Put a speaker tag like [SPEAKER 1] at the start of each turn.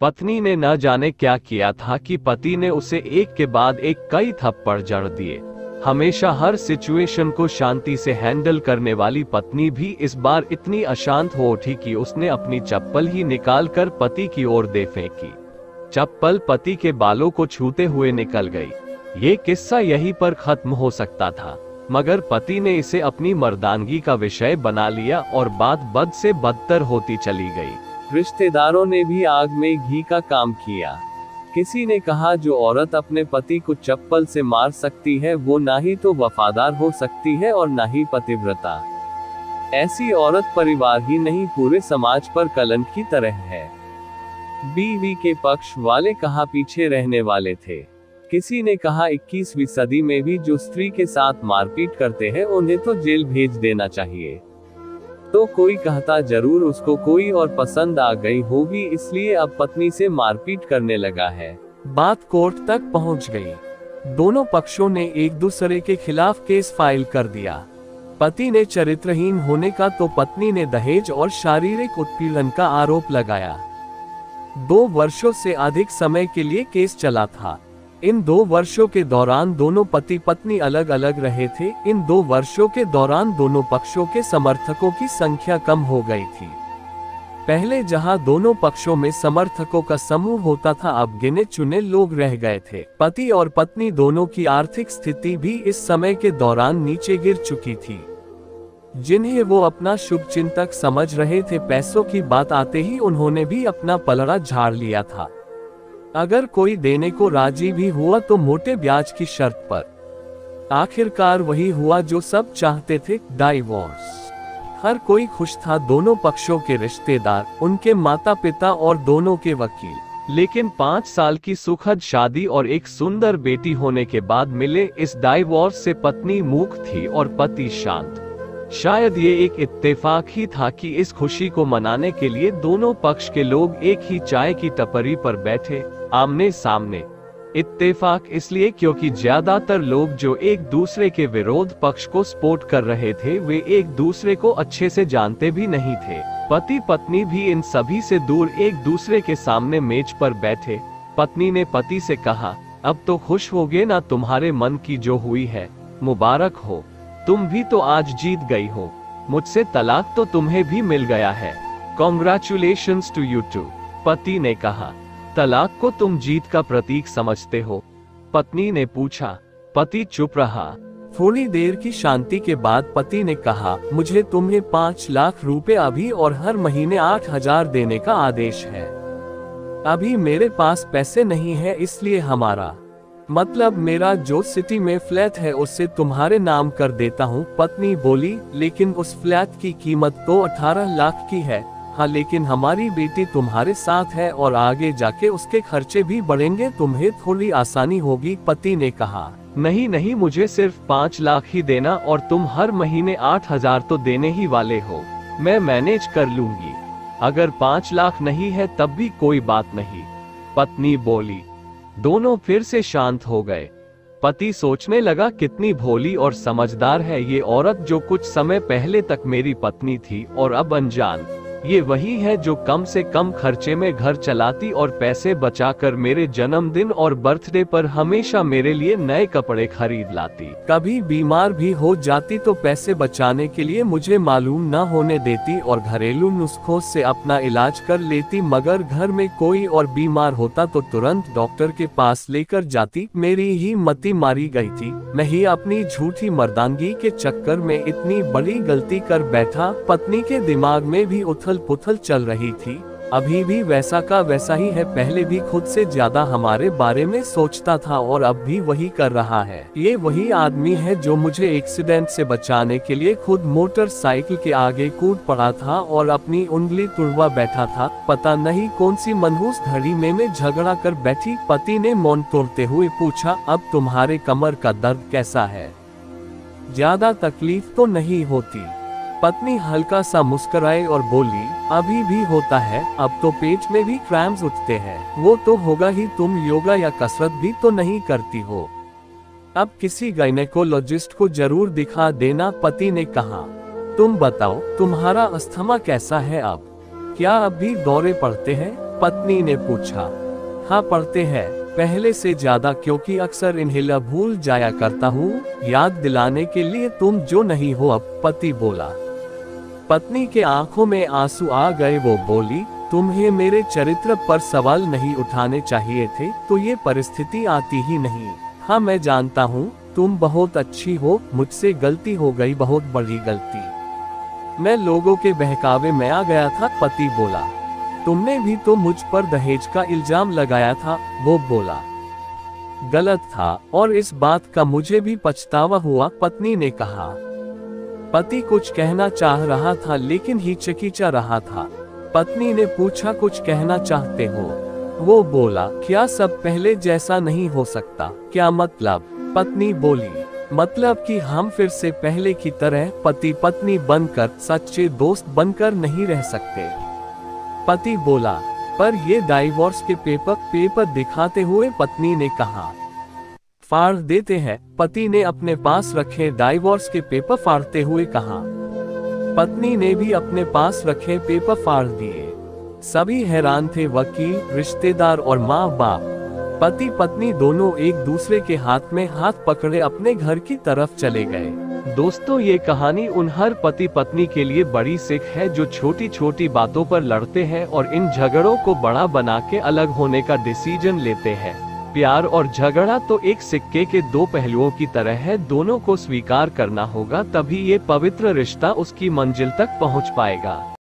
[SPEAKER 1] पत्नी ने न जाने क्या किया था कि पति ने उसे एक के बाद एक कई थप्पड़ जड़ दिए। हमेशा हर सिचुएशन को शांति से हैंडल करने वाली पत्नी भी इस बार इतनी अशांत हो उठी कि उसने अपनी चप्पल ही निकालकर पति की ओर दे फेंकी। चप्पल पति के बालों को छूते हुए निकल गई। ये किस्सा यहीं पर खत्म हो सकता था, मगर पति ने इसे अपनी मर्दानगी का विषय बना लिया और बात बद से बदतर होती चली गई। रिश्तेदारों ने भी आग में घी का काम किया। किसी ने कहा, जो औरत अपने पति को चप्पल से मार सकती है वो ना ही तो वफादार हो सकती है और ना ही पतिव्रता। ऐसी औरत परिवार ही नहीं पूरे समाज पर कलंक की तरह है। बीवी के पक्ष वाले कहा पीछे रहने वाले थे। किसी ने कहा 21वीं सदी में भी जो स्त्री के साथ मारपीट करते हैं उन्हें तो जेल भेज देना चाहिए। तो कोई कहता जरूर उसको कोई और पसंद आ गई होगी इसलिए अब पत्नी से मारपीट करने लगा है।
[SPEAKER 2] बात कोर्ट तक पहुंच गई। दोनों पक्षों ने एक दूसरे के खिलाफ केस फाइल कर दिया। पति ने चरित्रहीन होने का तो पत्नी ने दहेज और शारीरिक उत्पीड़न का आरोप लगाया। 2 वर्षों से अधिक समय के लिए केस चला था। इन 2 वर्षों के दौरान दोनों पति पत्नी अलग अलग रहे थे। इन 2 वर्षों के दौरान दोनों पक्षों के समर्थकों की संख्या कम हो गई थी। पहले जहां दोनों पक्षों में समर्थकों का समूह होता था, अब गिने चुने लोग रह गए थे। पति और पत्नी दोनों की आर्थिक स्थिति भी इस समय के दौरान नीचे गिर चुकी थी। जिन्हें वो अपना शुभचिंतक समझ रहे थे, पैसों की बात आते ही उन्होंने भी अपना पलड़ा झाड़ लिया था। अगर कोई देने को राजी भी हुआ तो मोटे ब्याज की शर्त पर। आखिरकार वही हुआ जो सब चाहते थे, डाइवोर्स। हर कोई खुश था, दोनों पक्षों के रिश्तेदार, उनके माता पिता और दोनों के वकील।
[SPEAKER 1] लेकिन 5 साल की सुखद शादी और एक सुंदर बेटी होने के बाद मिले इस डाइवोर्स से पत्नी मूक थी और पति शांत। शायद ये एक इत्तेफाक ही था कि इस खुशी को मनाने के लिए दोनों पक्ष के लोग एक ही चाय की टपरी पर बैठे, आमने सामने। इत्तेफाक इसलिए क्योंकि ज्यादातर लोग जो एक दूसरे के विरोध पक्ष को सपोर्ट कर रहे थे वे एक दूसरे को अच्छे से जानते भी नहीं थे। पति पत्नी भी इन सभी से दूर एक दूसरे के सामने मेज पर बैठे। पत्नी ने पति से कहा, अब तो खुश होगे ना, तुम्हारे मन की जो हुई है, मुबारक हो, तुम भी तो आज जीत गई हो। मुझसे तलाक तो तुम्हें भी मिल गया है, कॉन्ग्रेचुलेशंस टू यू टू। पति ने कहा, तलाक को तुम जीत का प्रतीक समझते हो? पत्नी ने पूछा। पति चुप रहा।
[SPEAKER 2] थोड़ी देर की शांति के बाद पति ने कहा, मुझे तुम्हें 5 लाख रुपए अभी और हर महीने 8,000 देने का आदेश है। अभी मेरे पास पैसे नहीं है, इसलिए हमारा मतलब मेरा जो सिटी में फ्लैट है उससे तुम्हारे नाम कर देता हूँ। पत्नी बोली, लेकिन उस फ्लैट की कीमत तो 18 लाख की है। हाँ, लेकिन हमारी बेटी तुम्हारे साथ है और आगे जाके उसके खर्चे भी बढ़ेंगे, तुम्हें थोड़ी आसानी होगी। पति ने कहा,
[SPEAKER 1] नहीं नहीं, मुझे सिर्फ 5 लाख ही देना और तुम हर महीने 8,000 तो देने ही वाले हो, मैं मैनेज कर लूंगी। अगर 5 लाख नहीं है तब भी कोई बात नहीं, पत्नी बोली। दोनों फिर से शांत हो गए। पति सोचने लगा, कितनी भोली और समझदार है ये औरत जो कुछ समय पहले तक मेरी पत्नी थी और अब अनजान। ये वही है जो कम से कम खर्चे में घर चलाती और पैसे बचाकर मेरे जन्मदिन और बर्थडे पर हमेशा मेरे लिए नए कपड़े खरीद लाती।
[SPEAKER 2] कभी बीमार भी हो जाती तो पैसे बचाने के लिए मुझे मालूम न होने देती और घरेलू नुस्खों से अपना इलाज कर लेती। मगर घर में कोई और बीमार होता तो तुरंत डॉक्टर के पास लेकर जाती। मेरी ही मति मारी गई थी। नहीं, अपनी झूठी मर्दानगी के चक्कर में इतनी बड़ी गलती कर बैठा। पत्नी के दिमाग में भी उथल पुथल चल रही थी। अभी भी वैसा का वैसा ही है, पहले भी खुद से ज्यादा हमारे बारे में सोचता था और अब भी वही कर रहा है। ये वही आदमी है जो मुझे एक्सीडेंट से बचाने के लिए खुद मोटरसाइकिल के आगे कूद पड़ा था और अपनी उंगली तुड़वा बैठा था। पता नहीं कौन सी मनहूस घड़ी में झगड़ा कर बैठी। पति ने मौन तोड़ते हुए पूछा, अब तुम्हारे कमर का दर्द कैसा है? ज्यादा तकलीफ तो नहीं होती? पत्नी हल्का सा मुस्कुराई और बोली, अभी भी होता है, अब तो पेट में भी क्रैम्स उठते हैं। वो तो होगा ही, तुम योगा या कसरत भी तो नहीं करती हो। अब किसी गायनेकोलॉजिस्ट को जरूर दिखा देना। पति ने कहा, तुम बताओ, तुम्हारा अस्थमा कैसा है अब? क्या अब भी दौरे पड़ते हैं? पत्नी ने पूछा। हाँ पढ़ते हैं, पहले से ज्यादा, क्योंकि अक्सर इन्हें भूल जाया करता हूँ, याद दिलाने के लिए तुम जो नहीं हो अब, पति बोला। पत्नी के आंखों में आंसू आ गए। वो बोली, तुम्हें मेरे चरित्र पर सवाल नहीं उठाने चाहिए थे, तो ये परिस्थिति आती ही नहीं। हाँ मैं जानता हूँ तुम बहुत अच्छी हो, मुझसे गलती हो गई, बहुत बड़ी गलती। मैं लोगों के बहकावे में आ गया था, पति बोला। तुमने भी तो मुझ पर दहेज का इल्जाम लगाया था, वो बोला। गलत था और इस बात का मुझे भी पछतावा हुआ, पत्नी ने कहा। पति कुछ कहना चाह रहा था लेकिन हिचकिचा रहा था। पत्नी ने पूछा, कुछ कहना चाहते हो? वो बोला, क्या सब पहले जैसा नहीं हो सकता? क्या मतलब? पत्नी बोली, मतलब कि हम फिर से पहले की तरह पति पत्नी बनकर, सच्चे दोस्त बनकर नहीं रह सकते। पति बोला, पर ये डाइवोर्स के पेपर दिखाते हुए पत्नी ने कहा। फाड़ देते हैं, पति ने अपने पास रखे डाइवोर्स के पेपर फाड़ते हुए कहा। पत्नी ने भी अपने पास रखे पेपर फाड़ दिए। सभी हैरान थे, वकील, रिश्तेदार और माँ बाप। पति पत्नी दोनों एक दूसरे के हाथ में हाथ पकड़े अपने घर की तरफ चले गए।
[SPEAKER 1] दोस्तों, ये कहानी उन हर पति पत्नी के लिए बड़ी सीख है जो छोटी छोटी बातों पर लड़ते हैं और इन झगड़ों को बड़ा बना के अलग होने का डिसीजन लेते हैं। प्यार और झगड़ा तो एक सिक्के के दो पहलुओं की तरह है, दोनों को स्वीकार करना होगा, तभी ये पवित्र रिश्ता उसकी मंजिल तक पहुंच पाएगा।